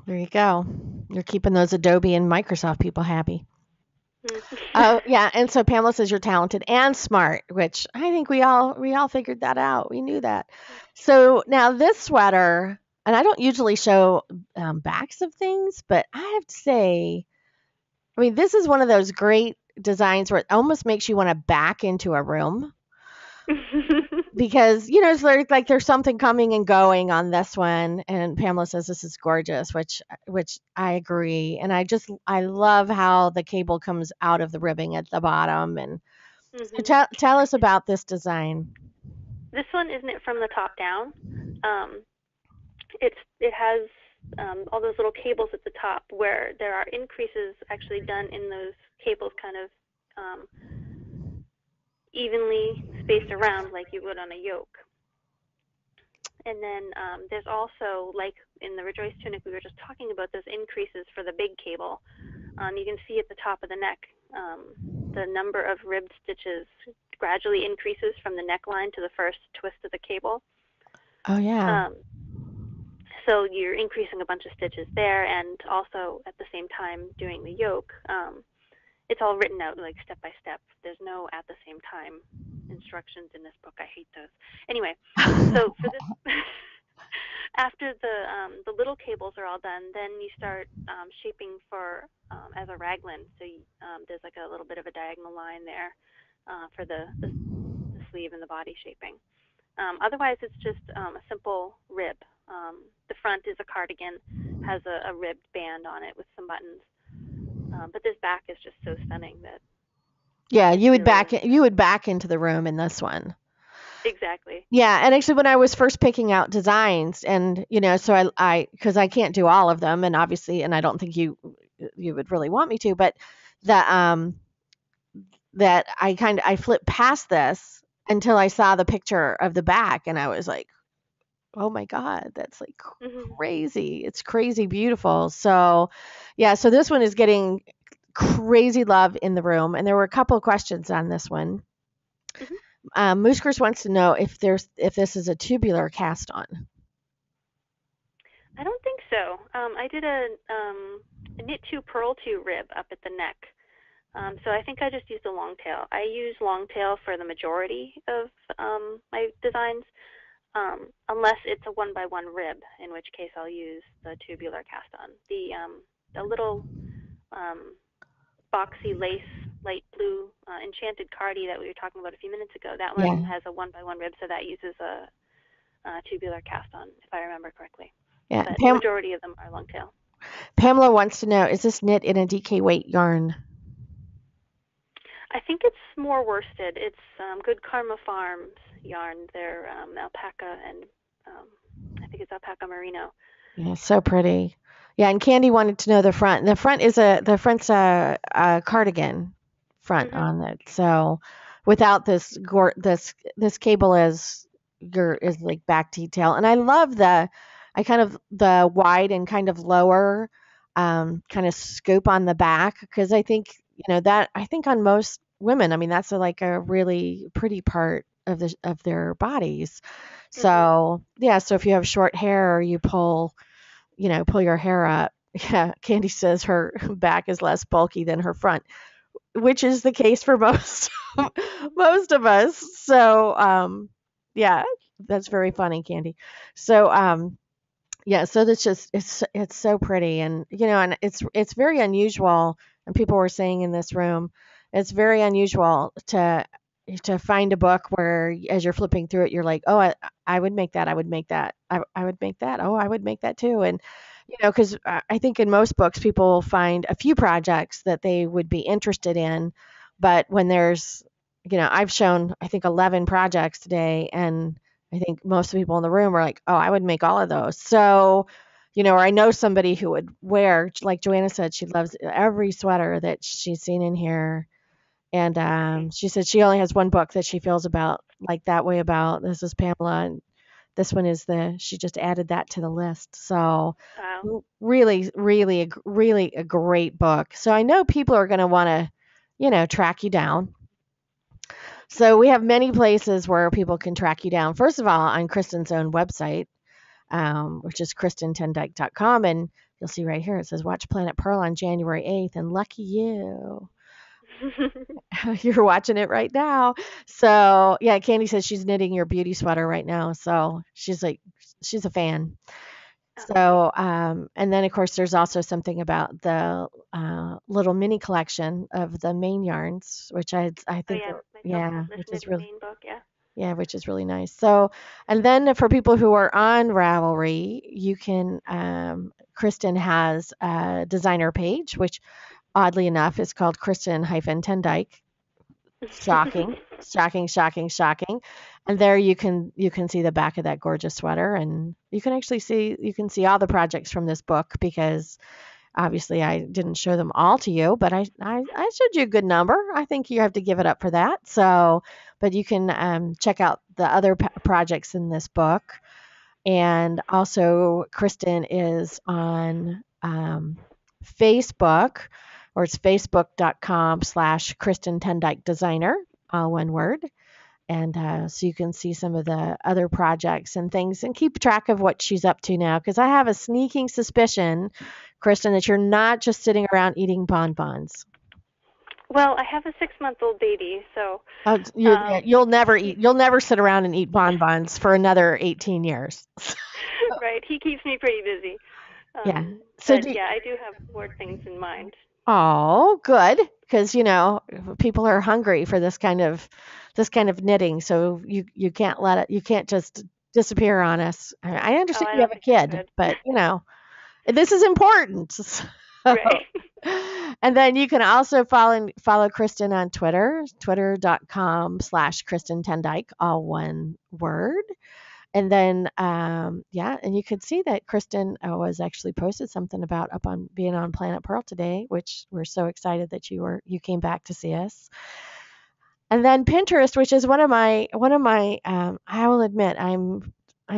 There you go. You're keeping those Adobe and Microsoft people happy. Oh yeah, and so Pamela says you're talented and smart, which I think we all figured that out. We knew that. So now this sweater, and I don't usually show backs of things, but I have to say, I mean, this is one of those great designs where it almost makes you want to back into a room. Because, it's like there's something coming and going on this one. And Pamela says this is gorgeous, which I agree. And I love how the cable comes out of the ribbing at the bottom. And so tell us about this design. This one isn't it from the top down. It has all those little cables at the top where there are increases actually done in those cables, kind of evenly spaced around like you would on a yoke. And then there's also, like in the Rejoice tunic we were just talking about, those increases for the big cable. You can see at the top of the neck the number of ribbed stitches gradually increases from the neckline to the first twist of the cable. Oh yeah. So you're increasing a bunch of stitches there, and also at the same time doing the yoke. It's all written out, like, step by step. There's no at the same time instructions in this book. I hate those. Anyway, so for this, after the little cables are all done, then you start shaping for as a raglan. So there's like a little bit of a diagonal line there for the sleeve and the body shaping. Otherwise, it's just a simple rib. The front is a cardigan, has a ribbed band on it with some buttons. But this back is just so stunning that. Yeah, you would back into the room in this one. Exactly. Yeah, and actually when I was first picking out designs, and so I because I can't do all of them, and obviously, and I don't think you would really want me to, but that I flipped past this until I saw the picture of the back, and I was like, oh my God, that's like crazy. It's crazy beautiful. So yeah, so this one is getting crazy love in the room. And there were a couple of questions on this one. Mooskers wants to know if this is a tubular cast on. I don't think so. I did a knit 2 purl 2 rib up at the neck. So I think I just used a long tail. I use long tail for the majority of my designs, unless it's a 1x1 rib, in which case I'll use the tubular cast on. The little boxy lace light blue enchanted cardi that we were talking about a few minutes ago, that one has a 1x1 rib, so that uses a tubular cast on, if I remember correctly. Yeah, But the majority of them are long tail. Pamela wants to know, is this knit in a DK weight yarn? I think it's more worsted. It's Good Karma Farms yarn. They're alpaca and I think it's alpaca merino. Yeah, so pretty. Yeah, and Candy wanted to know the front. The front's a cardigan front on it. So without this cable is like back detail. And I love the wide and kind of lower kind of scoop on the back, because I think on most women, I mean, that's like a really pretty part of their bodies. So yeah, so if you have short hair or you pull your hair up. Yeah, Candy says her back is less bulky than her front, which is the case for most of us. So yeah, that's very funny, Candy. So yeah, so that's just it's so pretty, and and it's very unusual, and people were saying in this room, it's very unusual to find a book where as you're flipping through it, you're like, oh, I would make that, I would make that, I would make that, oh, I would make that too. And because I think in most books people find a few projects that they would be interested in, but when there's I've shown I think 11 projects today, and I think most people in the room are like, oh, I would make all of those. So or I know somebody who would wear, like Joanna said, she loves every sweater that she's seen in here. And she said she only has one book that she feels about like that way about. This is Pamela, and this one is she just added that to the list. So really, really, really a great book. So I know people are going to want to, track you down. So we have many places where people can track you down. First of all, on Kristen's own website, which is KristenTenDyke.com. And you'll see right here, it says watch Planet Purl on January 8th. And lucky you. You're watching it right now. So yeah, Candy says she's knitting your beauty sweater right now. So she's a fan. So and then of course there's also something about the little mini collection of the main yarns, which I think which is really book, which is really nice. So and then for people who are on Ravelry, you can Kristen has a designer page, which oddly enough is called Kristen-TenDyke. Shocking. And there you can see the back of that gorgeous sweater, and you can see all the projects from this book, because obviously I didn't show them all to you, but I showed you a good number. I think you have to give it up for that. So, but you can check out the other projects in this book. And also Kristen is on Facebook, or it's facebook.com/Kristen TenDyke Designer, all one word. And so you can see some of the other projects and things and keep track of what she's up to now. Because I have a sneaking suspicion, Kristen, that you're not just sitting around eating bonbons. Well, I have a 6-month-old baby, so you'll never sit around and eat bonbons for another 18 years. Right, he keeps me pretty busy. Yeah. So I do have more things in mind. Oh, good, because people are hungry for this kind of knitting. So you can't just disappear on us. I understand you have a kid, but this is important. So. Right. And then you can also follow Kristen on Twitter, twitter.com/Kristen TenDyke, all one word. And then, and you could see that Kristen was actually posted something about up on being on Planet Purl today, which we're so excited that you came back to see us. And then Pinterest, which is one of my, I will admit, I'm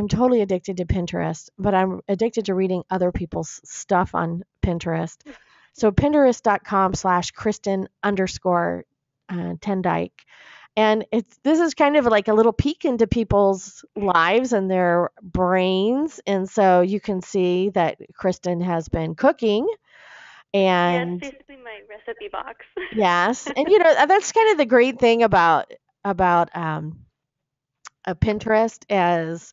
totally addicted to Pinterest, but I'm addicted to reading other people's stuff on Pinterest. So Pinterest.com/Kristen_TenDyke. And this is kind of like a little peek into people's lives and their brains. And so you can see that Kristen has been cooking. Yeah, it's And basically my recipe box. yes, and that's kind of the great thing about a Pinterest, is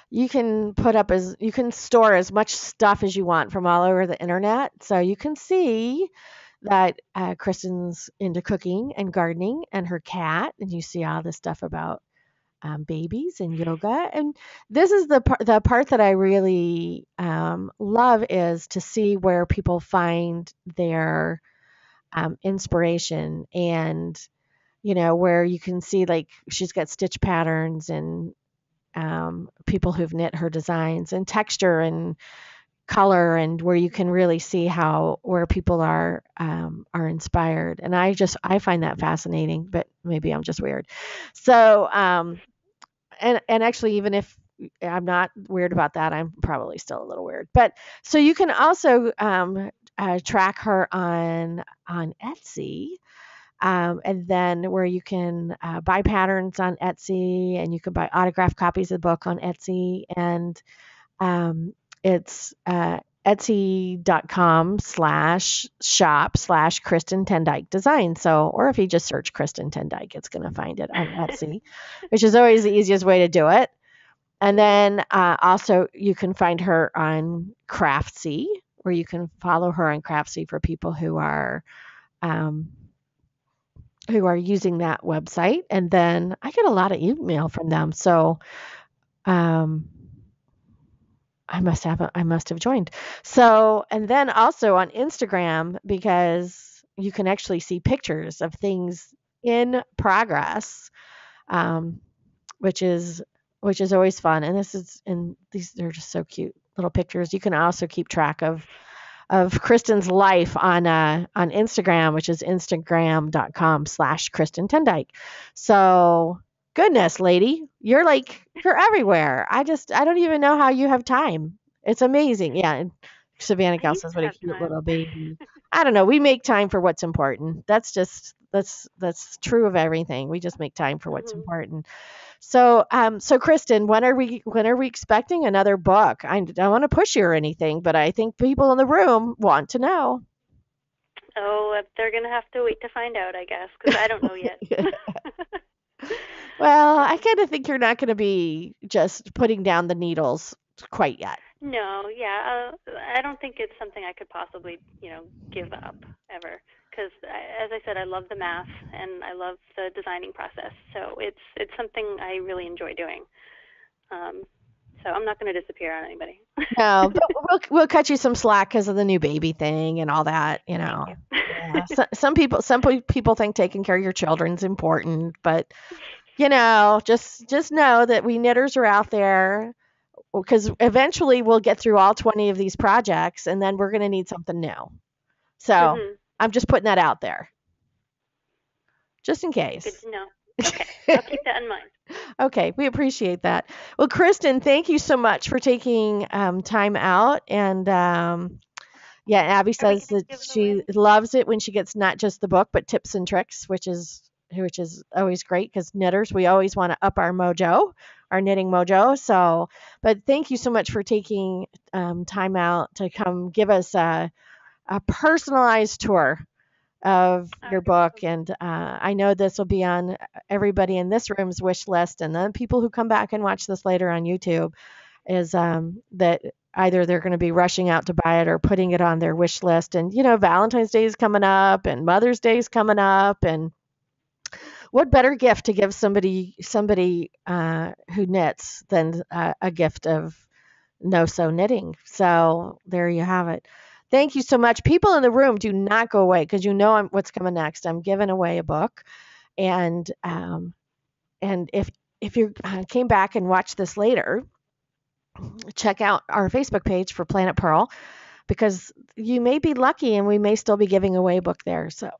you can store as much stuff as you want from all over the internet. So you can see that Kristen's into cooking and gardening and her cat, and you see all this stuff about babies and yoga. And this is the part that I really love, is to see where people find their inspiration, and where you can see, like, she's got stitch patterns, and people who've knit her designs, and texture and color, and where you can really see where people are inspired. And I find that fascinating, but maybe I'm just weird. So and actually, even if I'm not weird about that, I'm probably still a little weird. But so you can also track her on Etsy, and then where you can buy patterns on Etsy, and you can buy autographed copies of the book on Etsy. And it's etsy.com/shop/Kristen TenDyke design. So, or if you just search Kristen TenDyke, it's going to find it on Etsy, which is always the easiest way to do it. And then also you can find her on Craftsy, where you can follow her on Craftsy for people who are using that website. And then I get a lot of email from them. So I must have joined. So, and then also on Instagram, because you can actually see pictures of things in progress, which is always fun. And these are just so cute little pictures. You can also keep track of Kristen's life on Instagram, which is instagram.com/Kristen TenDyke. So, goodness, lady, you're everywhere. I don't even know how you have time. It's amazing. Yeah. And Savannah Gal says, what a cute little baby. I don't know. We make time for what's important. That's true of everything. We just make time for what's important. So, Kristen, when are we expecting another book? I don't want to push you or anything, but I think people in the room want to know. Oh, they're going to have to wait to find out, I guess, because I don't know yet. Well, I kind of think you're not going to be just putting down the needles quite yet. No, yeah, I don't think it's something I could possibly, give up ever. Because, as I said, I love the math and I love the designing process. So it's something I really enjoy doing. So I'm not going to disappear on anybody. No, but we'll cut you some slack because of the new baby thing and all that. Thank you. Yeah. Some people think taking care of your children's important, but just know that we knitters are out there, because eventually we'll get through all 20 of these projects, and then we're going to need something new. So I'm just putting that out there, just in case. Good to know. Okay, I'll keep that in mind. Okay, we appreciate that. Well, Kristen, thank you so much for taking time out. And Abby says that she loves it when she gets not just the book, but tips and tricks, which is always great, because knitters, we always want to up our mojo, our knitting mojo. So, but thank you so much for taking time out to come give us a personalized tour of your book. And I know this will be on everybody in this room's wish list, and then people who come back and watch this later on YouTube, is that either they're going to be rushing out to buy it or putting it on their wish list. And Valentine's Day is coming up, and Mother's Day is coming up, and what better gift to give somebody who knits than a gift of no-sew knitting. So there you have it. Thank you so much. People in the room, do not go away, because what's coming next. I'm giving away a book, and if you came back and watched this later, check out our Facebook page for Planet Purl, because you may be lucky and we may still be giving away a book there. So